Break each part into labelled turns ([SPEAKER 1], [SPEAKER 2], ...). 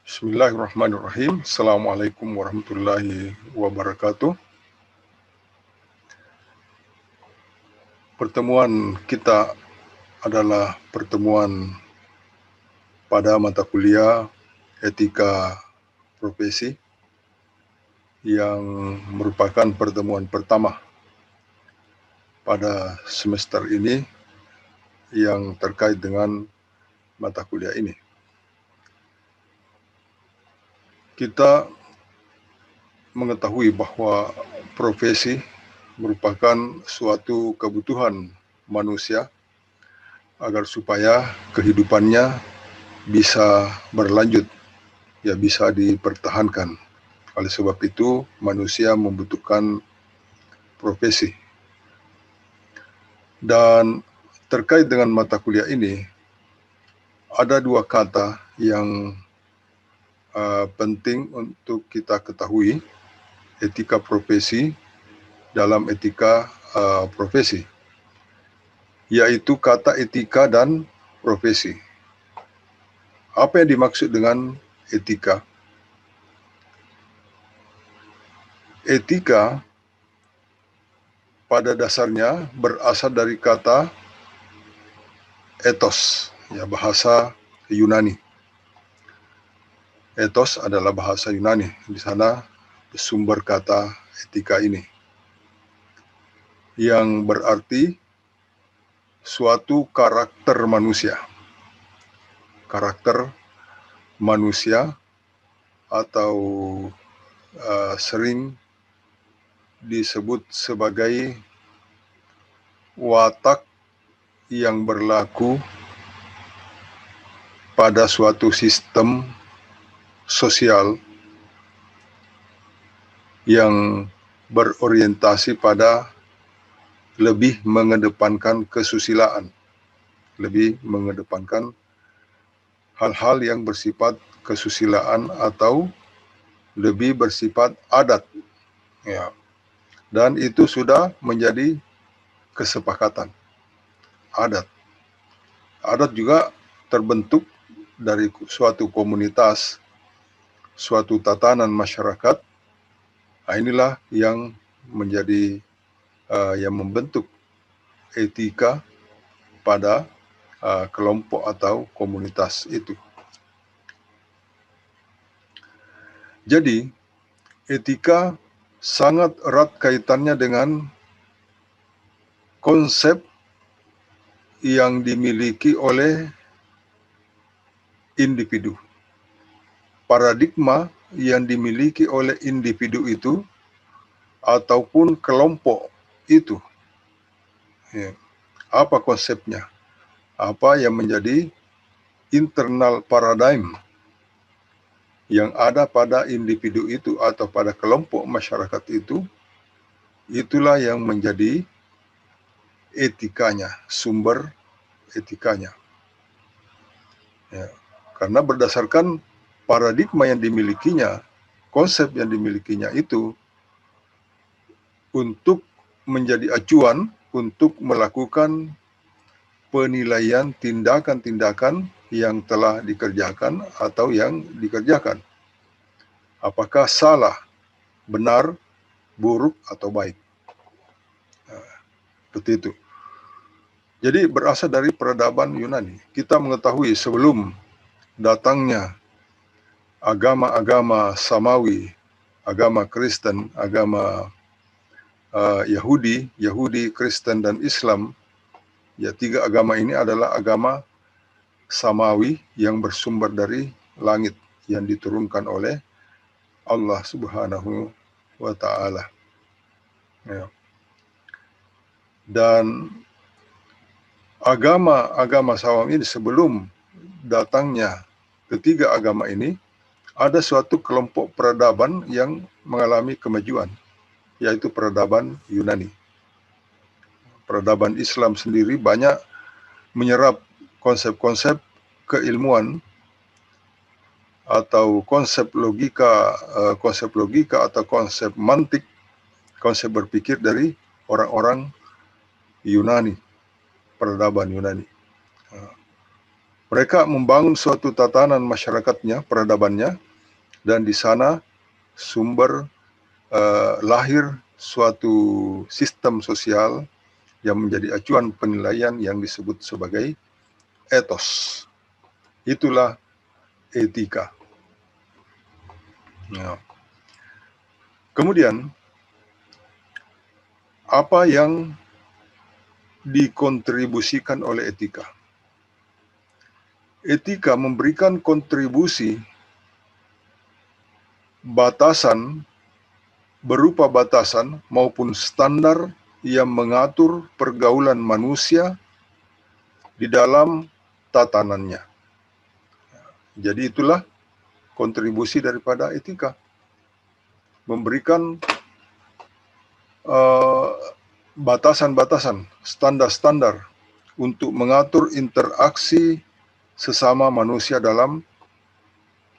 [SPEAKER 1] Bismillahirrahmanirrahim. Assalamualaikum warahmatullahi wabarakatuh. Pertemuan kita adalah pertemuan pada mata kuliah etika profesi yang merupakan pertemuan pertama pada semester ini yang terkait dengan mata kuliah ini. Kita mengetahui bahwa profesi merupakan suatu kebutuhan manusia agar supaya kehidupannya bisa berlanjut, ya bisa dipertahankan. Oleh sebab itu, manusia membutuhkan profesi. Dan terkait dengan mata kuliah ini, ada dua kata yang penting untuk kita ketahui, etika profesi dalam etika profesi, yaitu kata etika dan profesi. Apa yang dimaksud dengan etika? Etika pada dasarnya berasal dari kata ethos, ya bahasa Yunani. Ethos adalah bahasa Yunani. Di sana sumber kata etika ini, yang berarti suatu karakter manusia. Karakter manusia atau sering disebut sebagai watak yang berlaku pada suatu sistem sosial yang berorientasi pada lebih mengedepankan kesusilaan, lebih mengedepankan hal-hal yang bersifat kesusilaan atau lebih bersifat adat, ya. Dan itu sudah menjadi kesepakatan. Adat juga terbentuk dari suatu komunitas, suatu tatanan masyarakat. Nah, inilah yang menjadi yang membentuk etika pada kelompok atau komunitas itu. Jadi, etika sangat erat kaitannya dengan konsep yang dimiliki oleh individu. Paradigma yang dimiliki oleh individu itu ataupun kelompok itu. Ya. Apa konsepnya? Apa yang menjadi internal paradigm yang ada pada individu itu atau pada kelompok masyarakat itu, itulah yang menjadi etikanya, sumber etikanya. Ya. Karena berdasarkan paradigma yang dimilikinya, konsep yang dimilikinya itu untuk menjadi acuan untuk melakukan penilaian tindakan-tindakan yang telah dikerjakan atau yang dikerjakan. Apakah salah, benar, buruk, atau baik. Seperti itu. Jadi berasal dari peradaban Yunani. Kita mengetahui sebelum datangnya agama-agama Samawi, agama Kristen, agama Yahudi, Kristen, dan Islam, ya tiga agama ini adalah agama Samawi yang bersumber dari langit yang diturunkan oleh Allah Subhanahu wa Ta'ala. Ya. Dan agama Samawi ini sebelum datangnya ketiga agama ini, ada suatu kelompok peradaban yang mengalami kemajuan, yaitu peradaban Yunani. Peradaban Islam sendiri banyak menyerap konsep-konsep keilmuan atau konsep logika atau konsep mantik, konsep berpikir dari orang-orang Yunani, peradaban Yunani. Mereka membangun suatu tatanan masyarakatnya, peradabannya, dan di sana sumber lahir suatu sistem sosial yang menjadi acuan penilaian yang disebut sebagai etos. Itulah etika. Ya. Kemudian, apa yang dikontribusikan oleh etika? Etika memberikan kontribusi batasan berupa batasan maupun standar yang mengatur pergaulan manusia di dalam tatanannya. Jadi itulah kontribusi daripada etika. Memberikan batasan-batasan, standar-standar untuk mengatur interaksi sesama manusia dalam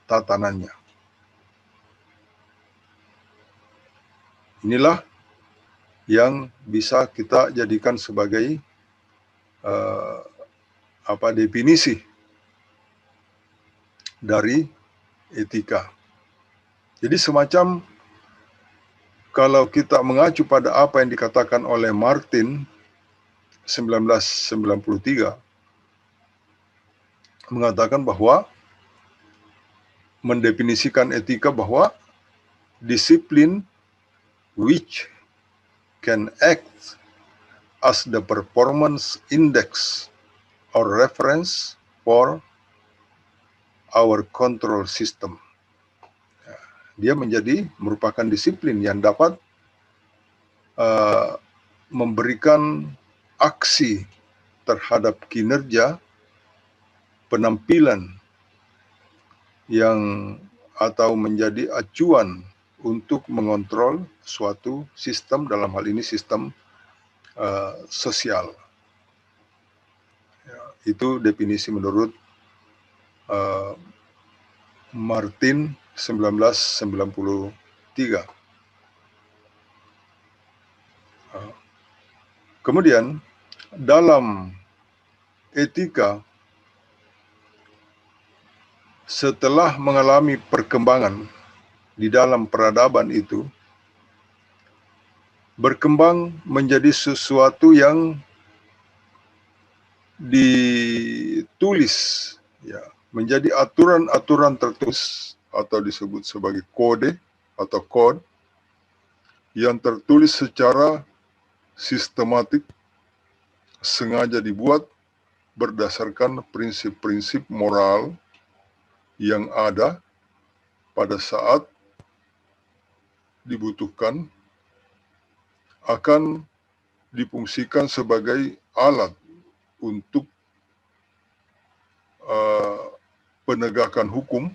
[SPEAKER 1] tatanannya. Inilah yang bisa kita jadikan sebagai definisi dari etika. Jadi semacam kalau kita mengacu pada apa yang dikatakan oleh Martin 1993, mengatakan bahwa mendefinisikan etika bahwa disiplin which can act as the performance index or reference for our control system. Dia merupakan disiplin yang dapat memberikan aksi terhadap kinerja, penampilan yang atau menjadi acuan untuk mengontrol suatu sistem, dalam hal ini sistem sosial. Ya, itu definisi menurut Martin 1993. Kemudian dalam etika, setelah mengalami perkembangan di dalam peradaban itu, berkembang menjadi sesuatu yang ditulis, ya, menjadi aturan-aturan tertulis atau disebut sebagai kode atau kode yang tertulis secara sistematik, sengaja dibuat berdasarkan prinsip-prinsip moral yang ada pada saat dibutuhkan, akan difungsikan sebagai alat untuk penegakan hukum,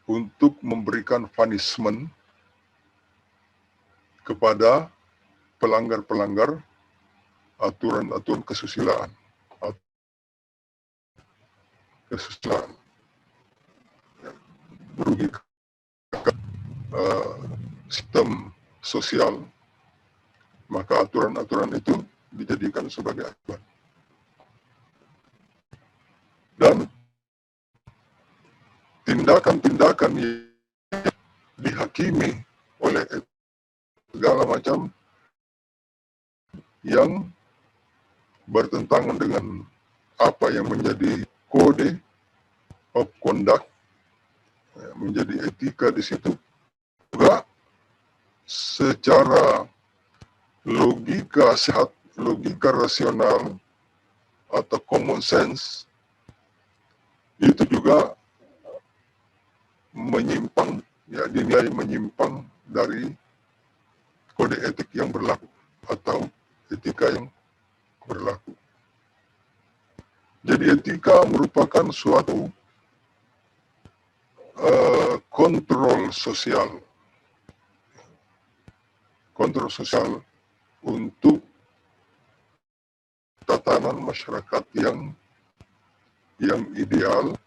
[SPEAKER 1] untuk memberikan punishment kepada pelanggar-pelanggar aturan-aturan kesusilaan. Merugikan sistem sosial, maka aturan-aturan itu dijadikan sebagai acuan. Dan tindakan-tindakan yang dihakimi oleh segala macam yang bertentangan dengan apa yang menjadi kode of conduct, menjadi etika di situ, juga secara logika sehat, logika rasional atau common sense, itu juga menyimpang, ya, dinilai menyimpang dari kode etik yang berlaku atau etika yang berlaku. Jadi etika merupakan suatu kontrol sosial untuk tatanan masyarakat yang ideal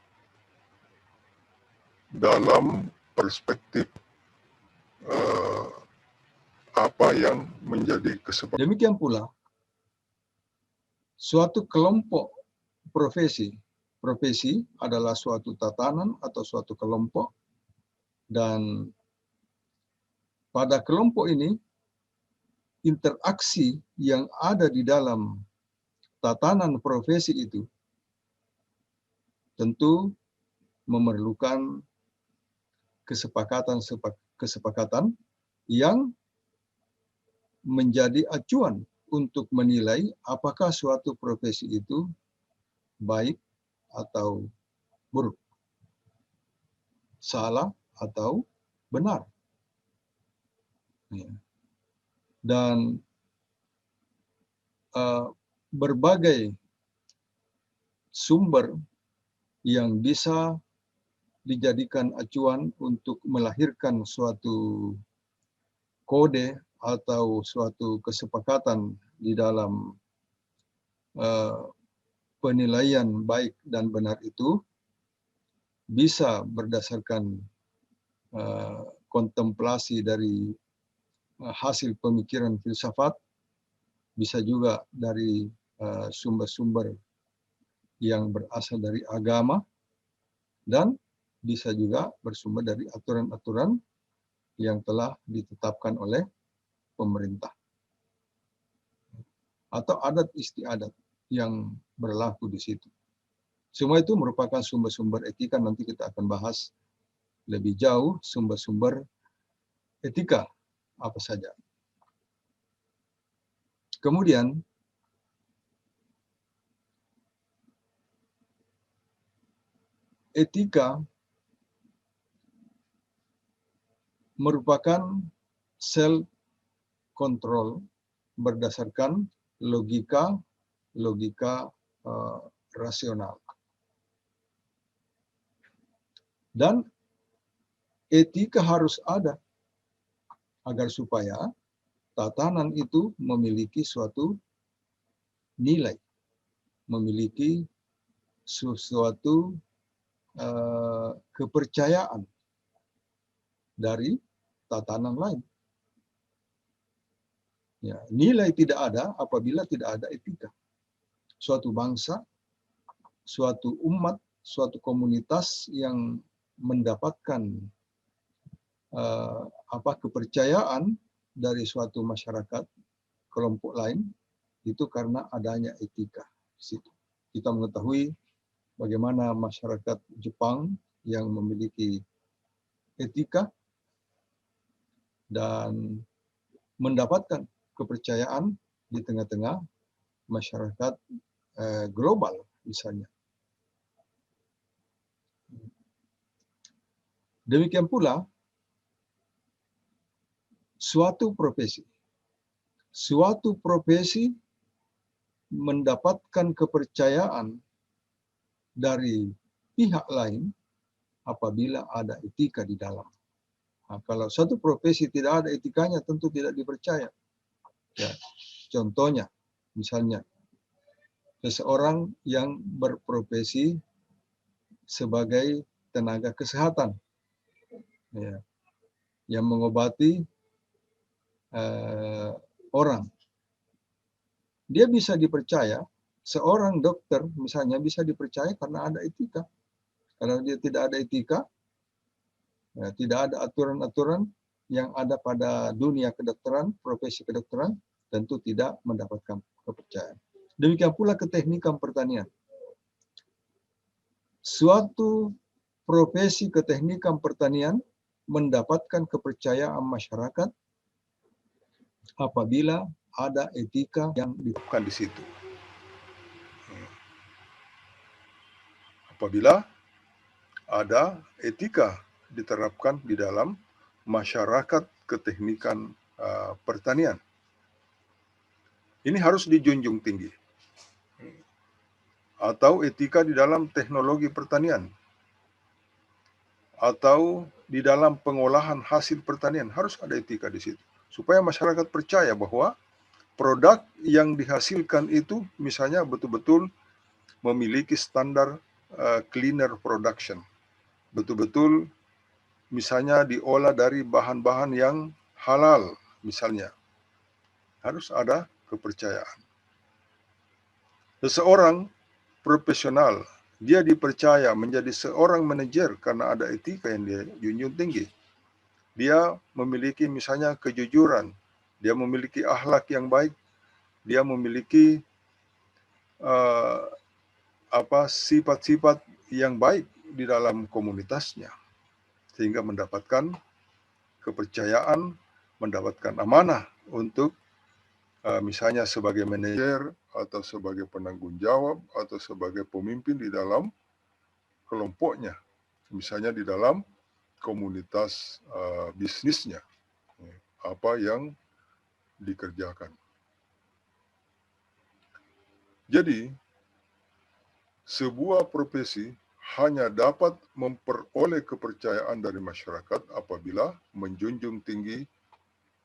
[SPEAKER 1] dalam perspektif apa yang menjadi kesepakatan.
[SPEAKER 2] Demikian pula, suatu kelompok profesi profesi adalah suatu tatanan atau suatu kelompok, dan pada kelompok ini interaksi yang ada di dalam tatanan profesi itu tentu memerlukan kesepakatan yang menjadi acuan untuk menilai apakah suatu profesi itu baik atau buruk, salah atau benar. Dan berbagai sumber yang bisa dijadikan acuan untuk melahirkan suatu kode atau suatu kesepakatan di dalam penilaian baik dan benar itu bisa berdasarkan kontemplasi dari hasil pemikiran filsafat, bisa juga dari sumber-sumber yang berasal dari agama, dan bisa juga bersumber dari aturan-aturan yang telah ditetapkan oleh pemerintah atau adat istiadat yang berlaku di situ. Semua itu merupakan sumber-sumber etika. Nanti kita akan bahas lebih jauh sumber-sumber etika apa saja. Kemudian etika merupakan self control berdasarkan logika rasional. Dan etika harus ada agar supaya tatanan itu memiliki suatu nilai, memiliki sesuatu kepercayaan dari tatanan lain. Ya, nilai tidak ada apabila tidak ada etika. Suatu bangsa, suatu umat, suatu komunitas yang mendapatkan kepercayaan dari suatu masyarakat kelompok lain itu karena adanya etika di situ. Kita mengetahui bagaimana masyarakat Jepang yang memiliki etika dan mendapatkan kepercayaan di tengah-tengah masyarakat global misalnya. Demikian pula suatu profesi mendapatkan kepercayaan dari pihak lain apabila ada etika di dalam. Nah, kalau satu profesi tidak ada etikanya tentu tidak dipercaya. Ya, contohnya, misalnya seseorang yang berprofesi sebagai tenaga kesehatan, ya, yang mengobati orang, dia bisa dipercaya. Seorang dokter misalnya bisa dipercaya karena ada etika. Kalau dia tidak ada etika, ya, tidak ada aturan-aturan yang ada pada dunia kedokteran, profesi kedokteran, tentu tidak mendapatkan kepercayaan. Demikian pula keteknikan pertanian. Suatu profesi keteknikan pertanian mendapatkan kepercayaan masyarakat apabila ada etika yang
[SPEAKER 1] ditetapkan di situ. Apabila ada etika diterapkan di dalam masyarakat keteknikan pertanian. Ini harus dijunjung tinggi. Atau etika di dalam teknologi pertanian. Atau di dalam pengolahan hasil pertanian. Harus ada etika di situ. Supaya masyarakat percaya bahwa produk yang dihasilkan itu misalnya betul-betul memiliki standar cleaner production. Betul-betul misalnya diolah dari bahan-bahan yang halal misalnya. Harus ada kepercayaan. Seseorang profesional Dia dipercaya menjadi seorang manajer karena ada etika yang dia junjung tinggi. Dia memiliki misalnya kejujuran, dia memiliki akhlak yang baik, dia memiliki sifat-sifat yang baik di dalam komunitasnya, sehingga mendapatkan kepercayaan, mendapatkan amanah untuk misalnya sebagai manajer atau sebagai penanggung jawab atau sebagai pemimpin di dalam kelompoknya, misalnya di dalam komunitas bisnisnya, apa yang dikerjakan. Jadi, sebuah profesi hanya dapat memperoleh kepercayaan dari masyarakat apabila menjunjung tinggi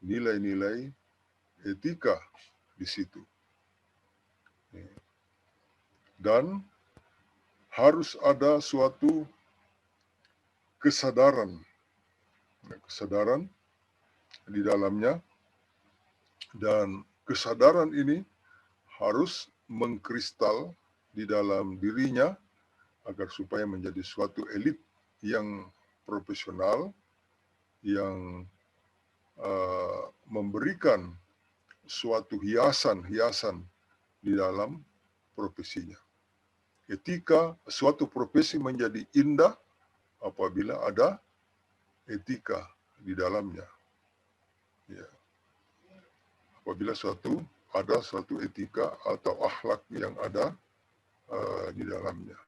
[SPEAKER 1] nilai-nilai etika di situ. Dan harus ada suatu kesadaran di dalamnya, dan kesadaran ini harus mengkristal di dalam dirinya agar supaya menjadi suatu elit yang profesional, yang memberikan suatu hiasan-hiasan di dalam profesinya. Etika suatu profesi menjadi indah apabila ada etika di dalamnya. Ya. Apabila ada suatu etika atau akhlak yang ada di dalamnya.